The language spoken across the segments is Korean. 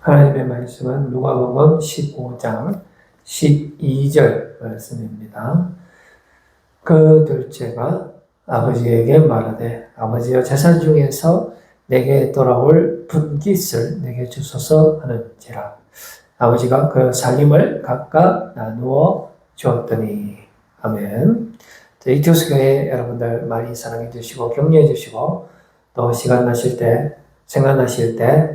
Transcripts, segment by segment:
하나님의 말씀은 누가복음 15장 12절 말씀입니다. 그 둘째가 아버지에게 말하되 아버지여 재산 중에서 내게 돌아올 분깃을 내게 주소서 하는지라. 아버지가 그 살림을 각각 나누어 주었더니. 아멘. 이투스교회 여러분들 많이 사랑해 주시고 격려해 주시고 또 시간 나실 때 생각나실 때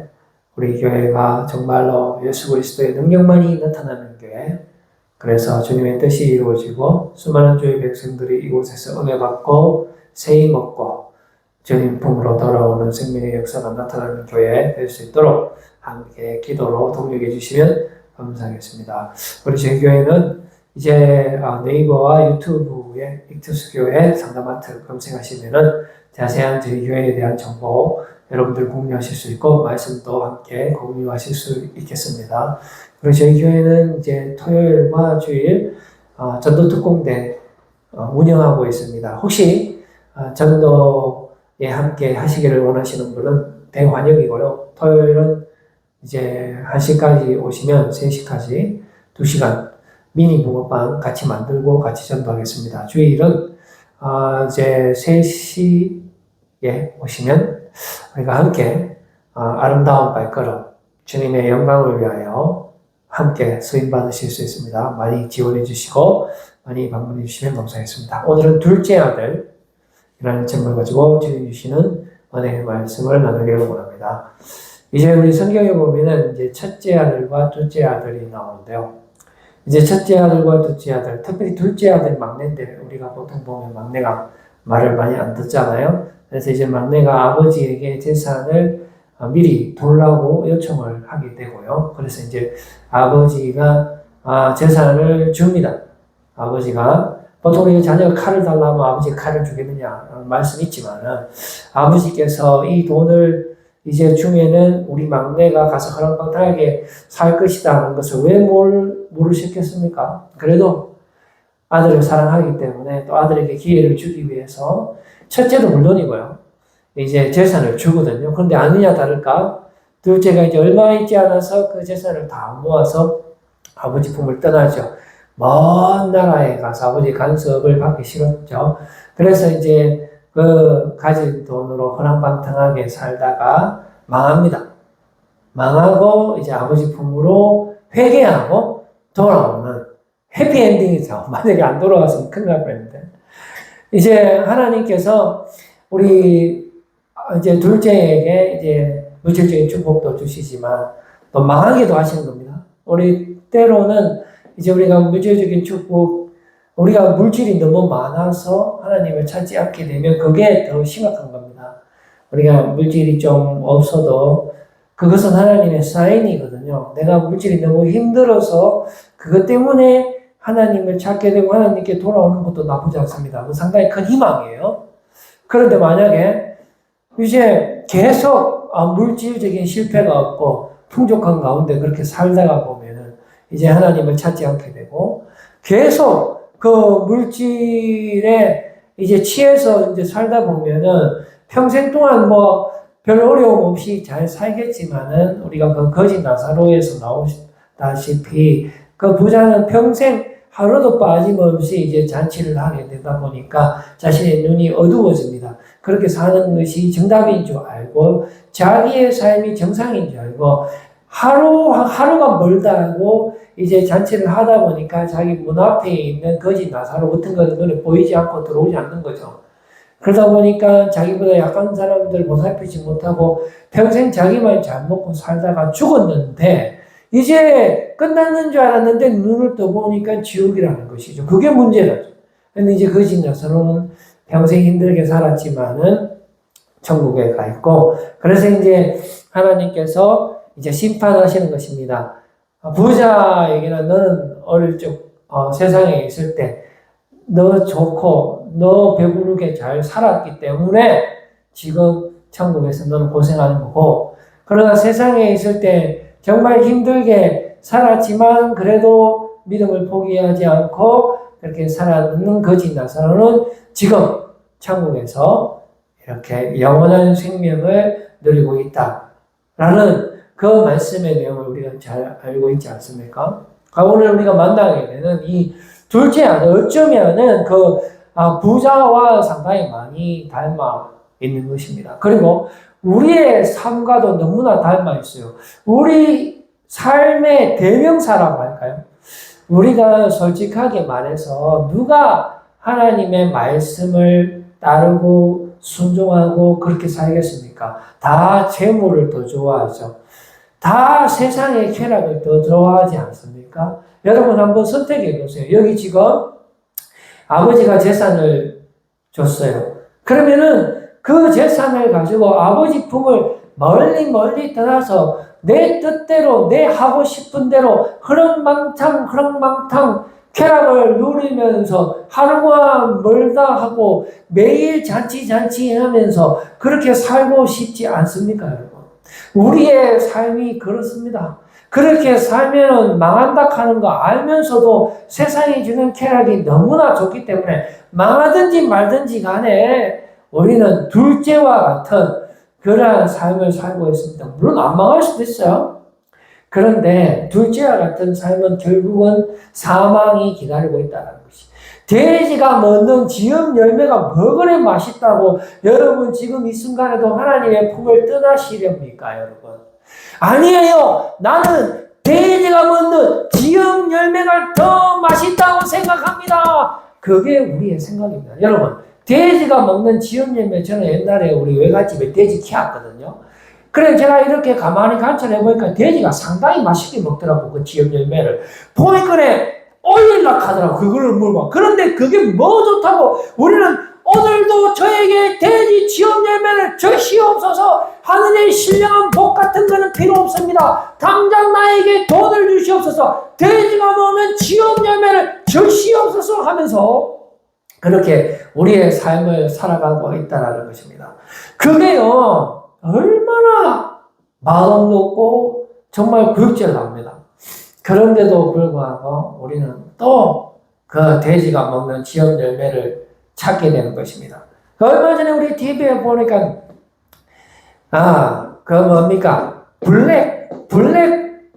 우리 교회가 정말로 예수 그리스도의 능력만이 나타나는 교회, 그래서 주님의 뜻이 이루어지고 수많은 주의 백성들이 이곳에서 은혜 받고 세임 얻고 주님 품으로 돌아오는 생명의 역사가 나타나는 교회 될 수 있도록 함께 기도로 동력해 주시면 감사하겠습니다. 우리 저희 교회는 이제 네이버와 유튜브에 익투스 교회 상담하트 검색하시면은 자세한 저희 교회에 대한 정보 여러분들 공유하실 수 있고 말씀도 함께 공유하실 수 있겠습니다. 그리고 저희 교회는 이제 토요일과 주일 전도 특공대 운영하고 있습니다. 혹시 전도에 함께 하시기를 원하시는 분은 대환영이고요. 토요일은 이제 1시까지 오시면 3시까지 2시간 미니 붕어빵 같이 만들고 같이 전도하겠습니다. 주일은 이제 3시에 오시면 우리가 함께 아름다운 발걸음 주님의 영광을 위하여 함께 수임 받으실 수 있습니다. 많이 지원해 주시고 많이 방문해 주시면 감사하겠습니다. 오늘은 둘째 아들이라는 제목을 가지고 주님 주시는 은혜의 말씀을 나누기를 원합니다. 이제 우리 성경에 보면은 이제 첫째 아들과 둘째 아들이 나오는데요. 이제 첫째 아들과 둘째 아들, 특별히 둘째 아들 막내인데 우리가 보통 보면 막내가 말을 많이 안 듣잖아요. 그래서 이제 막내가 아버지에게 재산을 미리 돌라고 요청을 하게 되고요. 그래서 이제 아버지가 재산을 줍니다. 아버지가 보통 우리 자녀가 칼을 달라면 아버지가 칼을 주겠느냐 말씀이 있지만은 아버지께서 이 돈을 이제 주면은 우리 막내가 가서 허랑방탕하게 살 것이다 하는 것을 왜 모르셨겠습니까? 그래도 아들을 사랑하기 때문에 또 아들에게 기회를 주기 위해서 첫째도 물론이고요. 이제 재산을 주거든요. 그런데 아니냐 다를까? 둘째가 이제 얼마 있지 않아서 그 재산을 다 모아서 아버지 품을 떠나죠. 먼 나라에 가서 아버지 간섭을 받기 싫었죠. 그래서 이제 그 가진 돈으로 허랑방탕하게 살다가 망합니다. 망하고 이제 아버지 품으로 회개하고 돌아오는 해피엔딩이죠. 만약에 안 돌아왔으면 큰일 날 뻔했는데. 이제 하나님께서 우리 이제 둘째에게 이제 물질적인 축복도 주시지만 또 망하기도 하시는 겁니다. 우리 때로는 이제 우리가 물질적인 축복, 우리가 물질이 너무 많아서 하나님을 찾지 않게 되면 그게 더 심각한 겁니다. 우리가 물질이 좀 없어도 그것은 하나님의 사인이거든요. 내가 물질이 너무 힘들어서 그것 때문에 하나님을 찾게 되고 하나님께 돌아오는 것도 나쁘지 않습니다. 그 상당히 큰 희망이에요. 그런데 만약에 이제 계속 물질적인 실패가 없고 풍족한 가운데 그렇게 살다가 보면은 이제 하나님을 찾지 않게 되고 계속 그 물질에 이제 취해서 이제 살다 보면은 평생 동안 뭐 별 어려움 없이 잘 살겠지만은 우리가 그 거지 나사로에서 나오다시피 그 부자는 평생 하루도 빠짐없이 이제 잔치를 하게 되다 보니까 자신의 눈이 어두워집니다. 그렇게 사는 것이 정답인 줄 알고 자기의 삶이 정상인 줄 알고 하루가 멀다고 이제 잔치를 하다 보니까 자기 문 앞에 있는 거지 나사로 같은 것은 눈에 보이지 않고 들어오지 않는 거죠. 그러다 보니까 자기보다 약한 사람들 보살피지 못하고 평생 자기만 잘 먹고 살다가 죽었는데 이제 끝났는 줄 알았는데 눈을 떠보니까 지옥이라는 것이죠. 그게 문제라죠. 근데 이제 거지 나사로는 평생 힘들게 살았지만은 천국에 가 있고, 그래서 이제 하나님께서 이제 심판하시는 것입니다. 부자에게는 너는 어릴 적 세상에 있을 때 너 좋고 너 배부르게 잘 살았기 때문에 지금 천국에서 너는 고생하는 거고, 그러나 세상에 있을 때 정말 힘들게 살았지만 그래도 믿음을 포기하지 않고 그렇게 살아있는 거지 나사로는 지금 천국에서 이렇게 영원한 생명을 누리고 있다라는 그 말씀의 내용을 우리가 잘 알고 있지 않습니까? 오늘 우리가 만나게 되는 이 둘째 아들, 어쩌면은 부자와 상당히 많이 닮아 있는 것입니다. 그리고 우리의 삶과도 너무나 닮아 있어요. 우리 삶의 대명사라고 할까요? 우리가 솔직하게 말해서 누가 하나님의 말씀을 따르고 순종하고 그렇게 살겠습니까? 다 재물을 더 좋아하죠. 다 세상의 쾌락을 더 좋아하지 않습니까? 여러분 한번 선택해 보세요. 여기 지금 아버지가 재산을 줬어요. 그러면은 그 재산을 가지고 아버지 품을 멀리 떠나서 내 뜻대로 내 하고 싶은 대로 흐름망탕 쾌락을 누리면서 하루가 멀다 하고 매일 잔치 하면서 그렇게 살고 싶지 않습니까, 여러분? 우리의 삶이 그렇습니다. 그렇게 살면은 망한다 하는 거 알면서도 세상이 주는 쾌락이 너무나 좋기 때문에 망하든지 말든지 간에 우리는 둘째와 같은 그러한 삶을 살고 있습니다. 물론 안 망할 수도 있어요. 그런데 둘째와 같은 삶은 결국은 사망이 기다리고 있다는 것이. 돼지가 먹는 지음 열매가 뭐 그래 맛있다고 여러분 지금 이 순간에도 하나님의 품을 떠나시렵니까, 여러분? 아니에요. 나는 돼지가 먹는 지음 열매가 더 맛있다고 생각합니다. 그게 우리의 생각입니다. 여러분, 돼지가 먹는 지음 열매, 저는 옛날에 우리 외갓집에 돼지 키웠거든요. 그래 제가 이렇게 가만히 관찰해 보니까 돼지가 상당히 맛있게 먹더라고, 그 지음 열매를. 보니까 올릴라 하더라고, 그거를 물고. 그런데 그게 뭐 좋다고 우리는 오늘도 저에게 돼지 지음 열매를 주시옵소서. 하늘의 신령한 복 같은 거는 필요 없습니다. 당장 나에게 돈을 주시옵소서. 돼지가 먹는 지음 열매를 주시옵소서 하면서 그렇게 우리의 삶을 살아가고 있다는 것입니다. 그게요 얼마나 마음 놓고 정말 구역질납니다. 그런데도 불구하고 우리는 또 그 돼지가 먹는 지음 열매를 찾게 되는 것입니다. 얼마 전에 우리 TV에 보니까 뭡니까? 블랙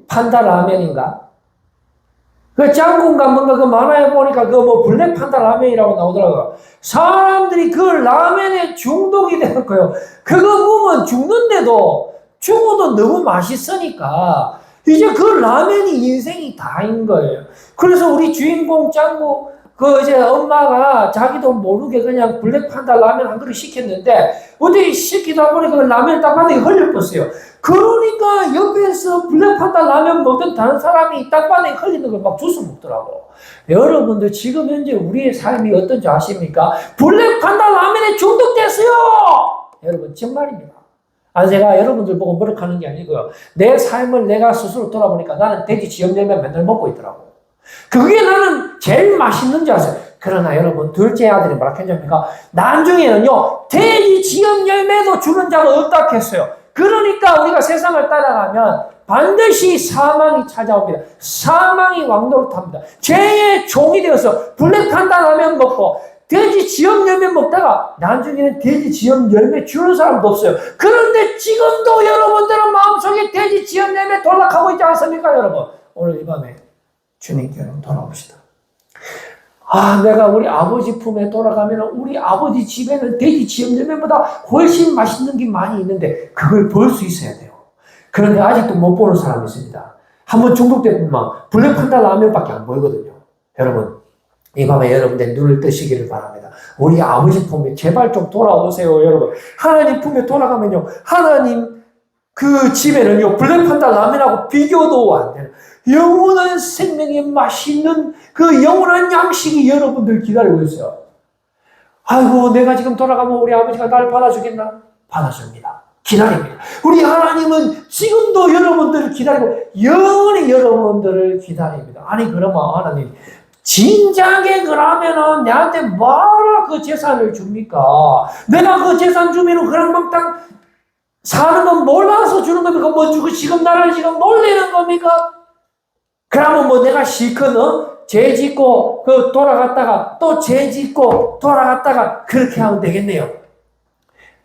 판다 라면인가? 그 짱군가 뭔가 그 만화에 보니까 블랙 판다 라면이라고 나오더라고요. 사람들이 그 라면에 중독이 되는 거예요. 그거 보면 죽어도 너무 맛있으니까 이제 그 라면이 인생이 다인 거예요. 그래서 우리 주인공 짱구 이제 엄마가 자기도 모르게 그냥 블랙 판다 라면 한 그릇 시켰는데 어디 시키다 보니까 그 라면 땅바닥에 흘려버렸어요. 그러니까 옆에서 블랙 판다 라면 먹던 다른 사람이 땅바닥에 흘리는 걸 막 주워 먹더라고. 여러분들 지금 현재 우리의 삶이 어떤지 아십니까? 블랙 판다 라면에 중독됐어요. 여러분 정말입니다. 제가 여러분들 보고 뭐라하는 게 아니고요. 내 삶을 내가 스스로 돌아보니까 나는 돼지 지음 열매 맨날 먹고 있더라고. 그게 나는 제일 맛있는 줄 아세요. 그러나 여러분 둘째 아들이 뭐라 했습니까? 나중에는요 돼지 지음 열매도 주는 자가 없다 했어요. 그러니까 우리가 세상을 따라가면 반드시 사망이 찾아옵니다. 사망이 왕노릇합니다. 죄의 종이 되어서 블랙 판다 라면 먹고 돼지 지음 열매 먹다가 나중에는 돼지 지음 열매 주는 사람도 없어요. 그런데 지금도 여러분들은 마음속에 돼지 지음 열매 돌락하고 있지 않습니까, 여러분? 오늘 이 밤에 주님께로 돌아옵시다. 내가 우리 아버지 품에 돌아가면 우리 아버지 집에는 돼지 지음 열매보다 훨씬 맛있는 게 많이 있는데 그걸 볼 수 있어야 돼요. 그런데 아직도 못 보는 사람이 있습니다. 한번 중독되면 블랙 판다 라면밖에 안 보이거든요. 여러분, 이 밤에 여러분들 눈을 뜨시기를 바랍니다. 우리 아버지 품에 제발 좀 돌아오세요, 여러분. 하나님 품에 돌아가면요, 하나님 그 집에는요, 블랙 판다 라면하고 비교도 안 되는 영원한 생명의 맛있는 그 영원한 양식이 여러분들 기다리고 있어요. 아이고, 내가 지금 돌아가면 우리 아버지가 나를 받아주겠나? 받아줍니다. 기다립니다. 우리 하나님은 지금도 여러분들을 기다리고 영원히 여러분들을 기다립니다. 아니 그러면 하나님 진작에 그러면은 내한테 뭐라 그 재산을 줍니까? 내가 그 재산 주면은 그랑망땅 사는 건 몰라서 주는 겁니까? 뭐 주고 지금 나를 지금 놀리는 겁니까? 그러면 내가 실컷 죄 짓고 돌아갔다가 또 죄 짓고 돌아갔다가 그렇게 하면 되겠네요.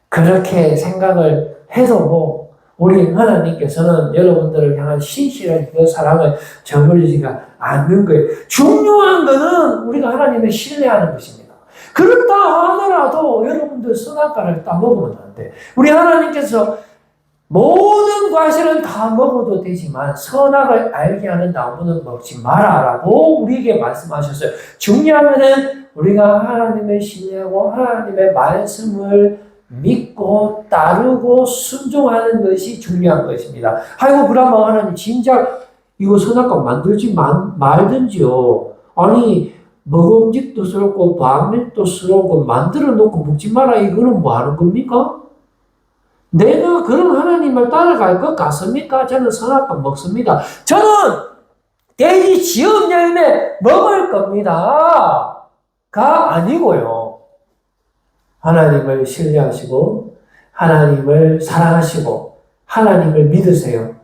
그렇게 생각을 해도 우리 하나님께서는 여러분들을 향한 신실한 그 사랑을 저버리지가 않는 거예요. 중요한 거는 우리가 하나님을 신뢰하는 것입니다. 그렇다 하더라도 여러분들 선악과를 따먹으면 안 돼. 우리 하나님께서 모든 과실은 다 먹어도 되지만 선악을 알게 하는 나무는 먹지 마라라고 우리에게 말씀하셨어요. 중요한 거는 우리가 하나님을 신뢰하고 하나님의 말씀을 믿고 따르고 순종하는 것이 중요한 것입니다. 아이고 그러면 하나님 진짜 이거 선악과 만들지 말든지요. 아니 먹음직도스럽고 방직도스러운 만들어 놓고 먹지 마라 이거는 뭐 하는 겁니까? 내가 그런 하나님을 따라갈 것 같습니까? 저는 선악과 먹습니다. 저는 돼지 지음 열매 먹을 겁니다. 가 아니고요. 하나님을 신뢰하시고 하나님을 사랑하시고 하나님을 믿으세요.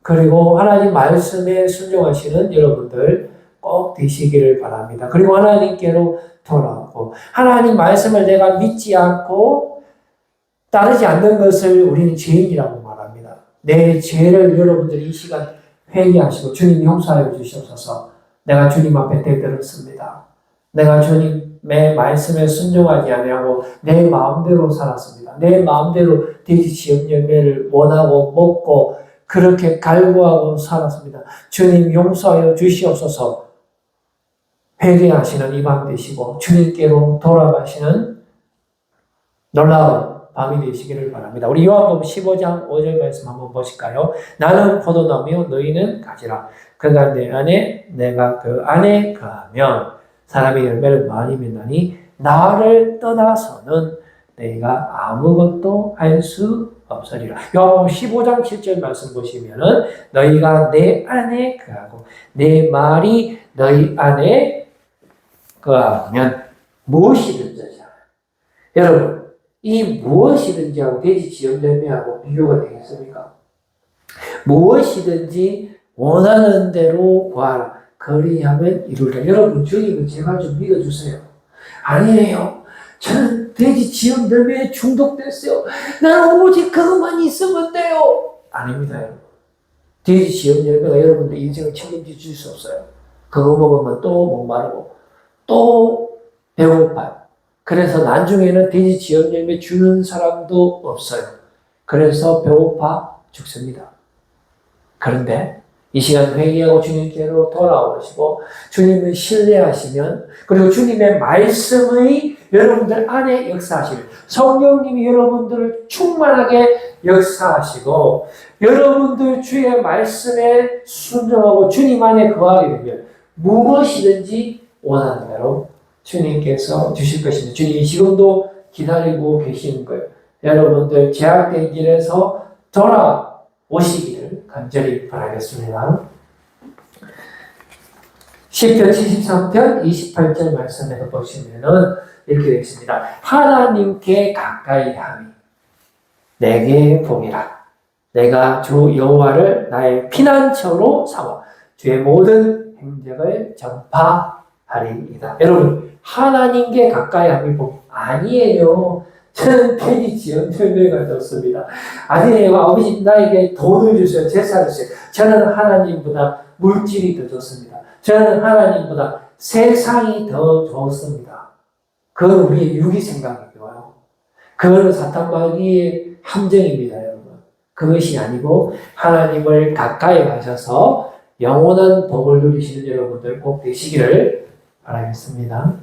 그리고 하나님 말씀에 순종하시는 여러분들 꼭 되시기를 바랍니다. 그리고 하나님께로 돌아오고 하나님 말씀을 내가 믿지 않고 따르지 않는 것을 우리는 죄인이라고 말합니다. 내 죄를 여러분들이 이 시간 회개하시고 주님 용서하여 주시옵소서. 내가 주님 앞에 대들었습니다. 내가 주님의 말씀에 순종하지 아니하고 내 마음대로 살았습니다. 내 마음대로 돼지 지은 열매를 원하고 먹고 그렇게 갈구하고 살았습니다. 주님 용서하여 주시옵소서. 회개하시는 이 밤 되시고 주님께로 돌아가시는 놀라운 밤이 되시기를 바랍니다. 우리 요한복음 15장 5절 말씀 한번 보실까요? 나는 포도나무요 너희는 가지라. 그가 내 안에 내가 그 안에 가면 사람의 열매를 많이 맺나니 나를 떠나서는 내가 아무것도 할 수 없으리라. 요한복음 15장 7절 말씀 보시면은 너희가 내 안에 거하고 내 말이 너희 안에 거하면 무엇이든지 하잖아요. 여러분 이 무엇이든지 하고 돼지 지은 열매하고 비교가 되겠습니까? 무엇이든지 원하는 대로 구하라. 그리하면 이루리라. 여러분 주님은 제발 좀 믿어주세요. 아니에요. 저는 돼지 지은 열매에 중독됐어요. 나는 오직 그것만 있으면 돼요. 아닙니다. 여러분. 돼지 지은 열매가 여러분들 인생을 책임져 줄 수 없어요. 그거 먹으면 또 목마르고 또 배고파요. 그래서 나중에는 돼지 지은 열매 주는 사람도 없어요. 그래서 배고파 죽습니다. 그런데 이 시간 회개하고 주님께로 돌아오시고 주님을 신뢰하시면 그리고 주님의 말씀의 여러분들 안에 역사하시는 성령님이 여러분들을 충만하게 역사하시고 여러분들 주의 말씀에 순종하고 주님 안에 거하게 되면 무엇이든지 원하는 대로 주님께서 주실 것입니다. 주님이 지금도 기다리고 계시는 거예요. 여러분들 제약된 길에서 돌아오시기를 간절히 바라겠습니다. 시편 73편 28절 말씀에서 보시면은 이렇게 되어 있습니다. 하나님께 가까이 함이 내게 복이라. 내가 주 여호와를 나의 피난처로 삼아 주의 모든 행적을 전파하리이다. 여러분 하나님께 가까이 함이 복 아니에요. 저는 돼지 지은 열매가 좋습니다. 아니에요. 아버지 나에게 돈을 주세요. 제사를 주세요. 저는 하나님보다 물질이 더 좋습니다. 저는 하나님보다 세상이 더 좋습니다. 그건 우리의 유기 생각이고요. 그건 사탄 마귀의 함정입니다, 여러분. 그것이 아니고 하나님을 가까이 하셔서 영원한 복을 누리시는 여러분들 꼭 되시기를 바라겠습니다.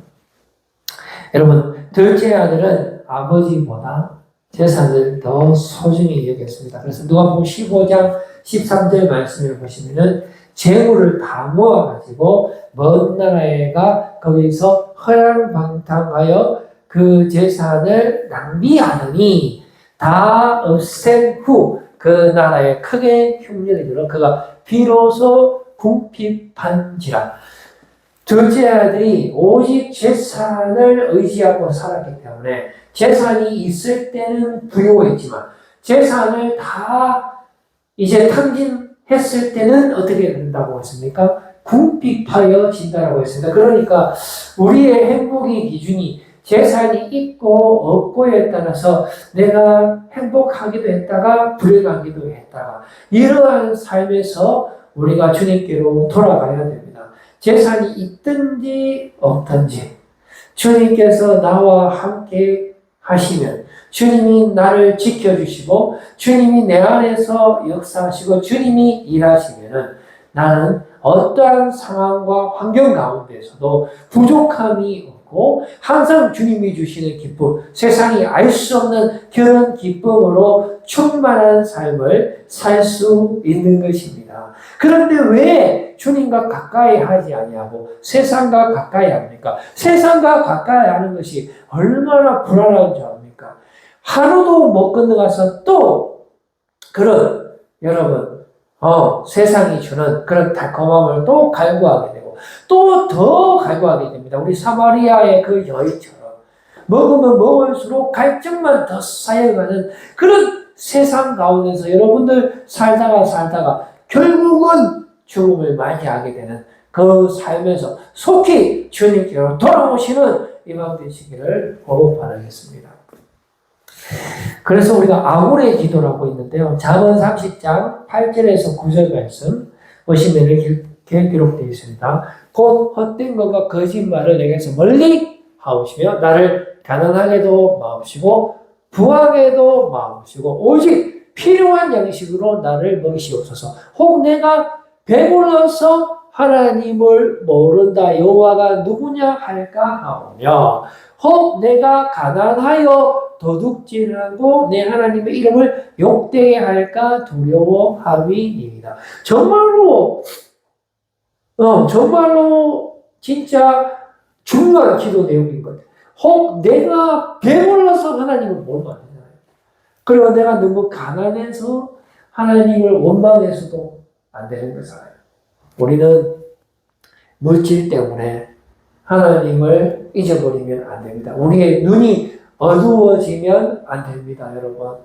여러분, 둘째 아들은 아버지보다 재산을 더 소중히 여겼습니다. 그래서 누가복음 15장 13절 말씀을 보시면은 재물을 다 모아가지고 먼 나라에 가 거기서 허랑방탕하여 그 재산을 낭비하더니 다 없앤 후 그 나라에 크게 흉년이 들어 그가 비로소 궁핍한지라. 둘째 아들이 오직 재산을 의지하고 살았기 때문에 재산이 있을 때는 부유했지만 재산을 다 이제 탕진했을 때는 어떻게 된다고 했습니까? 궁핍하여 진다라고 했습니다. 그러니까 우리의 행복의 기준이 재산이 있고 없고에 따라서 내가 행복하기도 했다가 불행하기도 했다가 이러한 삶에서 우리가 주님께로 돌아가야 됩니다. 재산이 있든지 없든지 주님께서 나와 함께 하시면 주님이 나를 지켜주시고 주님이 내 안에서 역사하시고 주님이 일하시면은 나는 어떠한 상황과 환경 가운데서도 부족함이 없고 항상 주님이 주시는 기쁨, 세상이 알 수 없는 그런 기쁨으로 충만한 삶을 살 수 있는 것입니다. 그런데 왜 주님과 가까이 하지 아니하고 세상과 가까이 합니까? 세상과 가까이 하는 것이 얼마나 불안한 줄 압니까? 하루도 못 건너가서 또 그런 여러분 세상이 주는 그런 달콤함을 또 갈구하게 되고 또 더 갈구하게 됩니다. 우리 사마리아의 그 여인처럼 먹으면 먹을수록 갈증만 더 쌓여가는 그런 세상 가운데서 여러분들 살다가 결국은 죽음을 맞이하게 되는 그 삶에서 속히 주님께로 돌아오시는 이 밤 되시기를 바라겠습니다. 그래서 우리가 아굴의 기도라고 있는데요. 잠언 30장 8절에서 9절 말씀 보시면 이렇게 기록되어 있습니다. 곧 헛된 것과 거짓말을 내게서 멀리 하오시며 나를 가난하게도 마옵시고 부하게도 마옵시고 오직 필요한 양식으로 나를 먹이시옵소서. 혹 내가 배불러서 하나님을 모른다 여호와가 누구냐 할까 하오며 혹 내가 가난하여 도둑질하고 내 하나님의 이름을 욕되게 할까 두려워함이니이다. 정말로 진짜 중요한 기도 내용인 것 같아요. 혹 내가 배불러서 하나님을 못 만나요. 그리고 내가 너무 가난해서 하나님을 원망해서도 안 되는 거잖아요. 우리는 물질 때문에 하나님을 잊어버리면 안 됩니다. 우리의 눈이 어두워지면 안 됩니다, 여러분.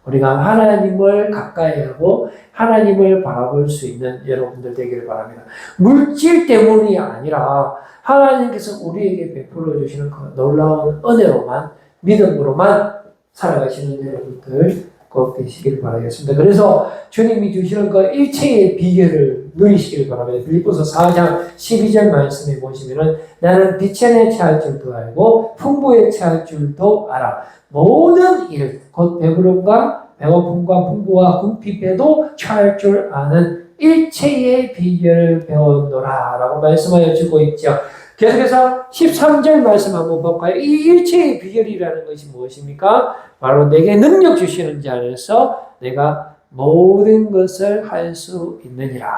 우리가 하나님을 가까이 하고 하나님을 바라볼 수 있는 여러분들 되기를 바랍니다. 물질 때문이 아니라 하나님께서 우리에게 베풀어 주시는 그 놀라운 은혜로만, 믿음으로만 살아가시는 여러분들 꼭 되시길 바라겠습니다. 그래서 주님이 주시는 그 일체의 비결을 누리시길 바랍니다. 빌립보서 4장 12절 말씀에 보시면은 나는 빛에 처할 줄도 알고 풍부에 처할 줄도 알아. 모든 일, 곧 배부름과 배고픔과 풍부와 궁핍에도 처할 줄 아는 일체의 비결을 배웠노라 라고 말씀하여 주고 있죠. 계속해서 13절 말씀 한번 볼까요? 이 일체의 비결이라는 것이 무엇입니까? 바로 내게 능력 주시는 자 안에서 내가 모든 것을 할 수 있느니라.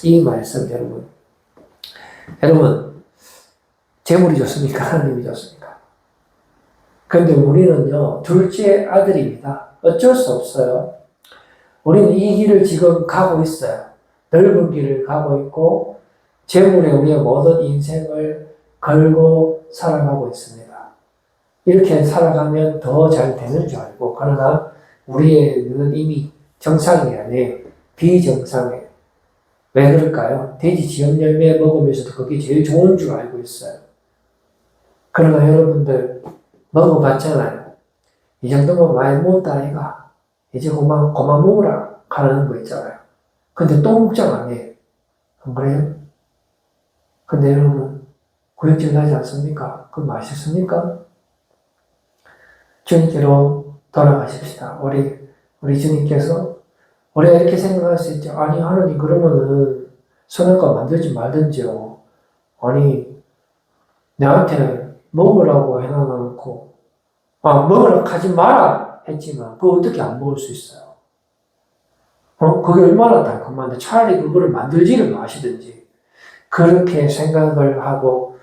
이 말씀 여러분 재물이 좋습니까? 하나님이 좋습니까? 그런데 우리는요 둘째 아들입니다. 어쩔 수 없어요. 우리는 이 길을 지금 가고 있어요. 넓은 길을 가고 있고 재물에 우리의 모든 인생을 걸고 살아가고 있습니다. 이렇게 살아가면 더 잘 되는 줄 알고 그러나 우리의 눈은 이미 정상이 아니에요. 비정상이에요. 왜 그럴까요? 돼지 지역 열매 먹으면서도 그게 제일 좋은 줄 알고 있어요. 그러나 여러분들 먹어봤잖아요. 이 정도면 많이 먹었다 아이가. 이제 그만 먹으라 하는 거 있잖아요. 근데 또 먹장 아니에요. 안 그래요? 근데 여러분 구역질 나지 않습니까? 그건 맛있습니까? 주님께로 돌아가십시다. 우리 주님께서 우리가 이렇게 생각할 수 있죠. 아니 하나님 그러면은 선악과 만들지 말든지요. 아니 나한테 먹으라고 해놔놓고 먹으라고 하지 마라 했지만 그거 어떻게 안 먹을 수 있어요? 그게 얼마나 달콤한데 차라리 그거를 만들지를 마시든지 그렇게 생각을 하고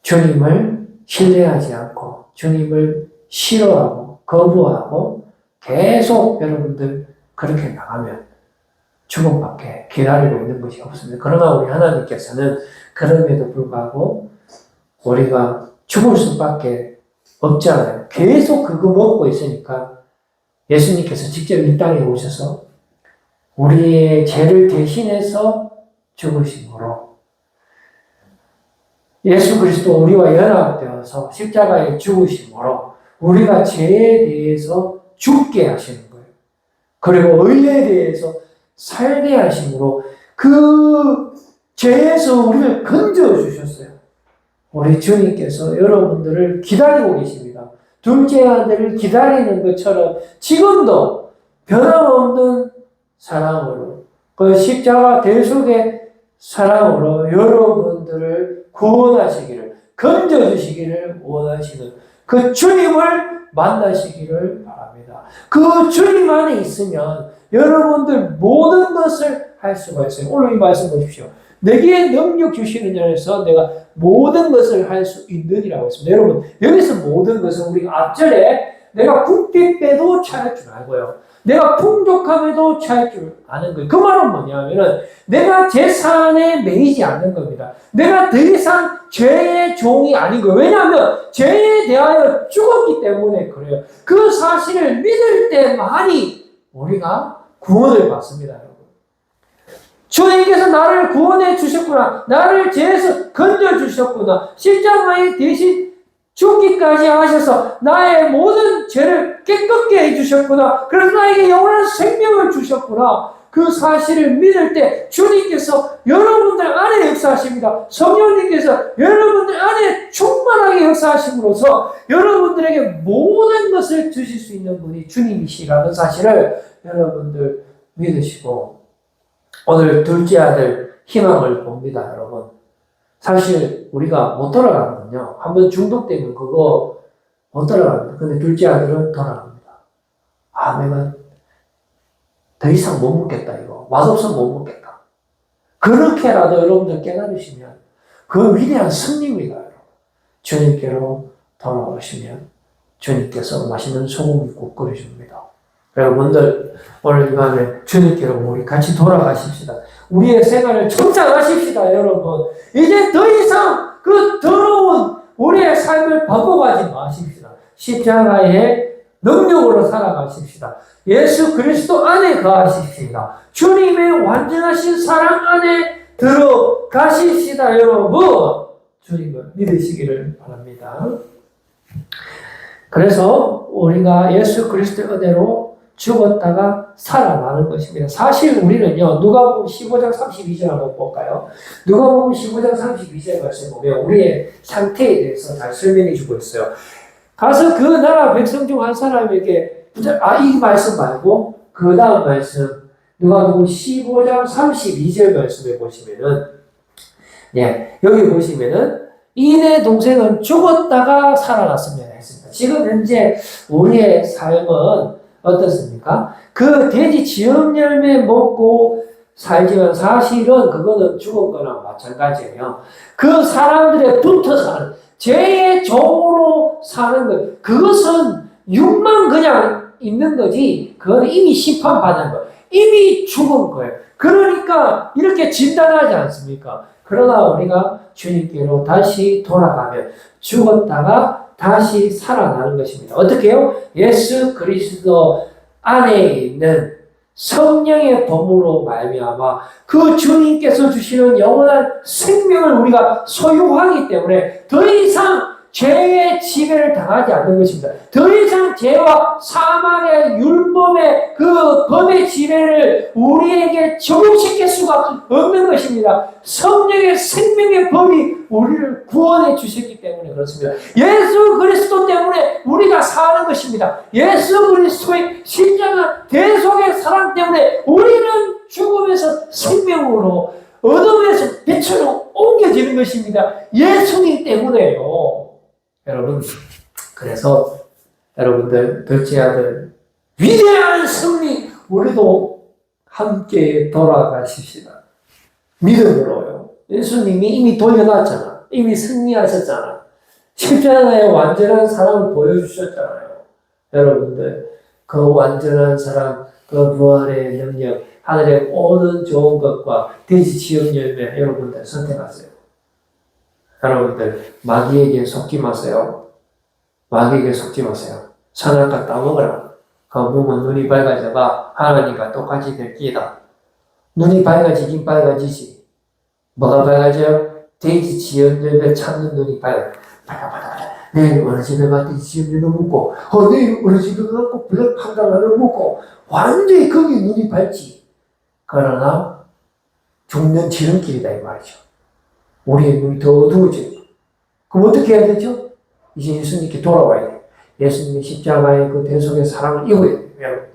주님을 신뢰하지 않고 주님을 싫어하고 거부하고 계속 여러분들 그렇게 나가면 죽음밖에 기다리고 있는 것이 없습니다. 그러나 우리 하나님께서는 그럼에도 불구하고 우리가 죽을 수밖에 없잖아요. 계속 그거 먹고 있으니까 예수님께서 직접 이 땅에 오셔서 우리의 죄를 대신해서 죽으심으로 예수 그리스도 우리와 연합되어서 십자가에 죽으심으로 우리가 죄에 대해서 죽게 하시는 거예요. 그리고 의에 대해서 살게 하심으로 그 죄에서 우리를 건져주셨어요. 우리 주님께서 여러분들을 기다리고 계십니다. 둘째 아들을 기다리는 것처럼 지금도 변함없는 사랑으로 그 십자가 대속의 사랑으로 여러분들을 구원하시기를 건져주시기를 원하시는 그 주님을 만나시기를 바랍니다. 그 주님 안에 있으면 여러분들 모든 것을 할 수가 있어요. 오늘 이 말씀 보십시오. 내게 능력 주시는 자에서 내가 모든 것을 할 수 있느니라고 했습니다. 여러분 여기서 모든 것은 우리가 앞절에 내가 궁핍에도 차일 줄 알고요. 내가 풍족함에도 차일 줄 아는 거예요. 그 말은 뭐냐면은 내가 재산에 매이지 않는 겁니다. 내가 더 이상 죄의 종이 아닌 거예요. 왜냐하면 죄에 대하여 죽었기 때문에 그래요. 그 사실을 믿을 때만이 우리가 구원을 받습니다. 여러분. 주님께서 나를 구원해 주셨구나. 나를 죄에서 건져 주셨구나. 십자가에 대신 죽기까지 하셔서 나의 모든 죄를 깨끗게 해주셨구나. 그래서 나에게 영원한 생명을 주셨구나. 그 사실을 믿을 때 주님께서 여러분들 안에 역사하십니다. 성령님께서 여러분들 안에 충만하게 역사하심으로써 여러분들에게 모든 것을 주실 수 있는 분이 주님이시라는 사실을 여러분들 믿으시고 오늘 둘째 아들 희망을 봅니다. 여러분. 사실 우리가 못 돌아가거든요. 한번 중독되면 그거 못 돌아갑니다. 근데 둘째 아들은 돌아갑니다. 아, 내가 더 이상 못 먹겠다 이거. 맛없어 못 먹겠다. 그렇게라도 여러분들 깨달으시면 그 위대한 승리입니다. 여러분. 주님께로 돌아오시면 주님께서 맛있는 소고기국 끓여줍니다. 여러분들 오늘 이 밤에 주님께로 우리 같이 돌아가십시다. 우리의 생활을 청산하십시다. 여러분 이제 더 이상 그 더러운 우리의 삶을 바꿔가지 마십시다. 십자가의 능력으로 살아가십시다. 예수 그리스도 안에 거하십시다. 주님의 완전하신 사랑 안에 들어가십시다. 여러분 주님을 믿으시기를 바랍니다. 그래서 우리가 예수 그리스도의 은혜로 죽었다가 살아나는 것입니다. 사실 우리는요, 누가복음 15장 32절 한번 볼까요? 누가복음 15장 32절 말씀 보면 우리의 상태에 대해서 잘 설명해 주고 있어요. 가서 그 나라 백성 중 한 사람에게, 이 말씀 말고, 그 다음 말씀, 누가복음 15장 32절 말씀에 보시면은, 여기 보시면은, 이내 동생은 죽었다가 살아났습니다. 했습니다. 지금 현재 우리의 삶은 어떻습니까? 그 돼지 지음 열매 먹고 살지만 사실은 그거는 죽은 거랑 마찬가지예요. 그 사람들의 붙어서 사는, 죄의 종으로 사는 것, 그것은 육만 그냥 있는 거지, 그건 이미 심판받은 거예요. 이미 죽은 거예요. 그러니까 이렇게 진단하지 않습니까? 그러나 우리가 주님께로 다시 돌아가면 죽었다가 다시 살아나는 것입니다. 어떻게 해요? 예수 그리스도 안에 있는 성령의 범으로 말미암아 그 주님께서 주시는 영원한 생명을 우리가 소유하기 때문에 더 이상 죄의 지배를 당하지 않는 것입니다. 더 이상 죄와 사망의 율법의 그 법의 지배를 우리에게 적용시킬 수가 없는 것입니다. 성령의 생명의 법이 우리를 구원해 주셨기 때문에 그렇습니다. 예수 그리스도 때문에 우리가 사는 것입니다. 예수 그리스도의 신령한 대속의 사랑 때문에 우리는 죽음에서 생명으로 어둠에서 빛으로 옮겨지는 것입니다. 예수님 때문에요. 여러분, 그래서 여러분들 둘째 아들 위대한 승리 우리도 함께 돌아가십시다. 믿음으로요. 예수님이 이미 돌려놨잖아. 이미 승리하셨잖아. 십자가의 완전한 사랑을 보여주셨잖아요. 여러분들 그 완전한 사랑, 그 부활의 능력, 하늘의 모든 좋은 것과 돼지 지음 열매 여러분들 선택하세요. 여러분들 마귀에게 속지 마세요. 마귀에게 속지 마세요. 선악과 따먹으라. 그 몸은 눈이 밝아져가 하나님과 똑같이 될 기다. 눈이 밝아지긴 밝아지지. 뭐가 밝아져요? 돼지 지연 열매 찾는 눈이 빨갛. 내일 어느 집에 갔더니 지연 열매 먹고, 내일 어느 집에 가고 블랙 판단을 먹고, 완전히 거기 눈이 밝지. 그러나 죽는 지름길이다 이 말이죠. 우리의 눈이 더 어두워져요. 그럼 어떻게 해야 되죠? 이제 예수님께 돌아와야 돼요. 예수님의 십자가의 그 대속의 사랑을 입어야 돼요. 여러분.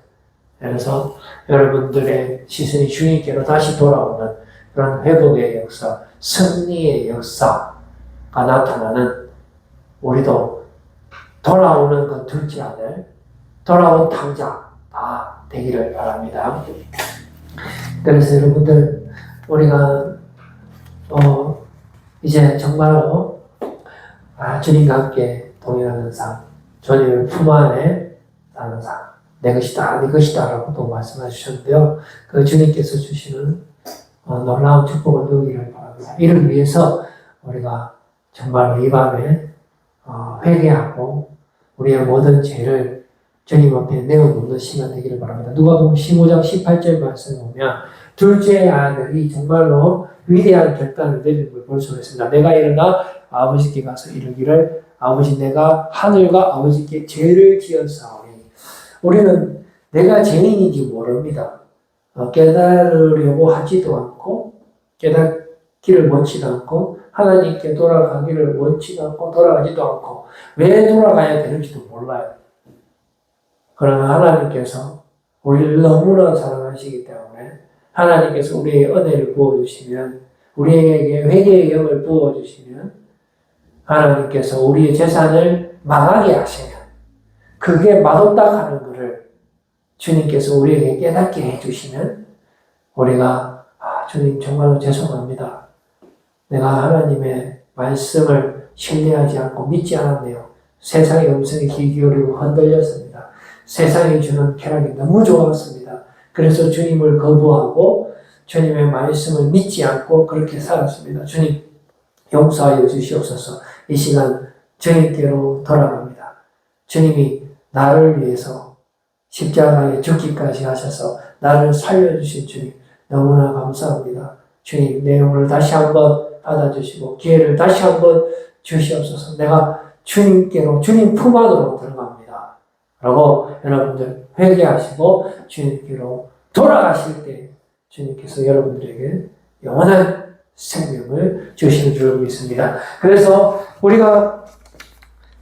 그래서 여러분들의 시선이 주님께로 다시 돌아오는 그런 회복의 역사, 승리의 역사가 나타나는 우리도 돌아오는 그 둘째 아들, 돌아온 탕자가 되기를 바랍니다. 그래서 여러분들 우리가 이제 정말로 주님과 함께 동행하는 삶, 주님의 품 안에 사는 삶, 내 것이다, 네 것이다 라고 또 말씀해 주셨는데요. 그 주님께서 주시는 놀라운 축복을 누리기를 바랍니다. 이를 위해서 우리가 정말로 이 밤에 회개하고 우리의 모든 죄를 주님 앞에 내어놓는 시간 되기를 바랍니다. 누가복음 15장 18절 말씀 보면 둘째 아들이 정말로 위대한 결단을 내리는 걸 볼 수가 있습니다. 내가 일어나 아버지께 가서 이르기를 아버지 내가 하늘과 아버지께 죄를 지었사오니 우리는 내가 죄인인지 모릅니다. 깨달으려고 하지도 않고 깨닫기를 원치도 않고 하나님께 돌아가기를 원치도 않고 돌아가지도 않고 왜 돌아가야 되는지도 몰라요. 그러나 하나님께서 우리를 너무나 사랑하시기 때문에 하나님께서 우리의 은혜를 부어주시면 우리에게 회개의 영을 부어주시면 하나님께서 우리의 재산을 망하게 하시면 그게 맛없다 하는 것을 주님께서 우리에게 깨닫게 해주시면 우리가 주님 정말로 죄송합니다. 내가 하나님의 말씀을 신뢰하지 않고 믿지 않았네요. 세상의 음성에 귀 기울이고 흔들렸습니다. 세상이 주는 쾌락이 너무 좋았습니다. 그래서 주님을 거부하고 주님의 말씀을 믿지 않고 그렇게 살았습니다. 주님 용서하여 주시옵소서. 이 시간 주님께로 돌아갑니다. 주님이 나를 위해서 십자가에 죽기까지 하셔서 나를 살려주신 주님 너무나 감사합니다. 주님 내 영혼을 다시 한번 받아주시고 기회를 다시 한번 주시옵소서. 내가 주님께로 주님 품 안으로 들어갑니다. 라고 여러분들 회개하시고 주님께로 돌아가실 때 주님께서 여러분들에게 영원한 생명을 주시는 줄 믿습니다. 그래서 우리가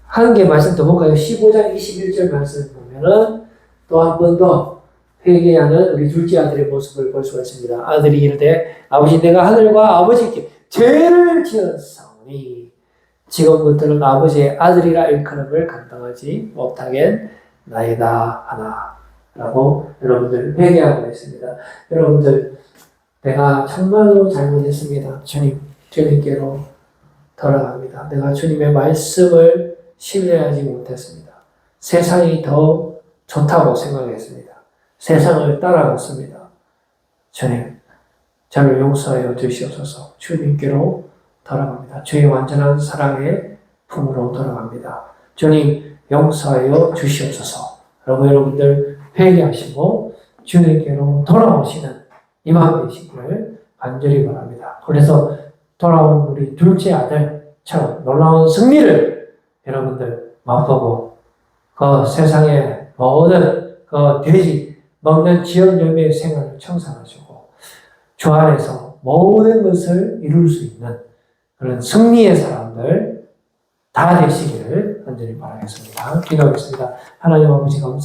한 개 말씀 더 볼까요? 15장 21절 말씀 보면은 또 한 번 더 회개하는 우리 둘째 아들의 모습을 볼 수가 있습니다. 아들이 이르되 아버지 내가 하늘과 아버지께 죄를 지었사오니 지금부터는 아버지의 아들이라 일컬음을 감당하지 못하겠나이다 하나 라고 여러분들 회개하고 있습니다. 여러분들 내가 정말로 잘못했습니다. 주님께로 돌아갑니다. 내가 주님의 말씀을 신뢰하지 못했습니다. 세상이 더 좋다고 생각했습니다. 세상을 따라갔습니다. 주님, 저를 용서하여 주시옵소서. 주님께로 돌아갑니다. 주의 완전한 사랑의 품으로 돌아갑니다. 주님, 용서하여 주시옵소서. 여러분들 회개하시고 주님께로 돌아오시는 이 마음 되시기를 간절히 바랍니다. 그래서 돌아온 우리 둘째 아들처럼 놀라운 승리를 여러분들 맛보고 그 세상의 모든 그 돼지 먹는 지연 열매의 생활을 청산하시고 주 안에서 모든 것을 이룰 수 있는 그런 승리의 사람들 다 되시기를 간절히 바라겠습니다. 기도하겠습니다. 하나님 아버지 감사합니다.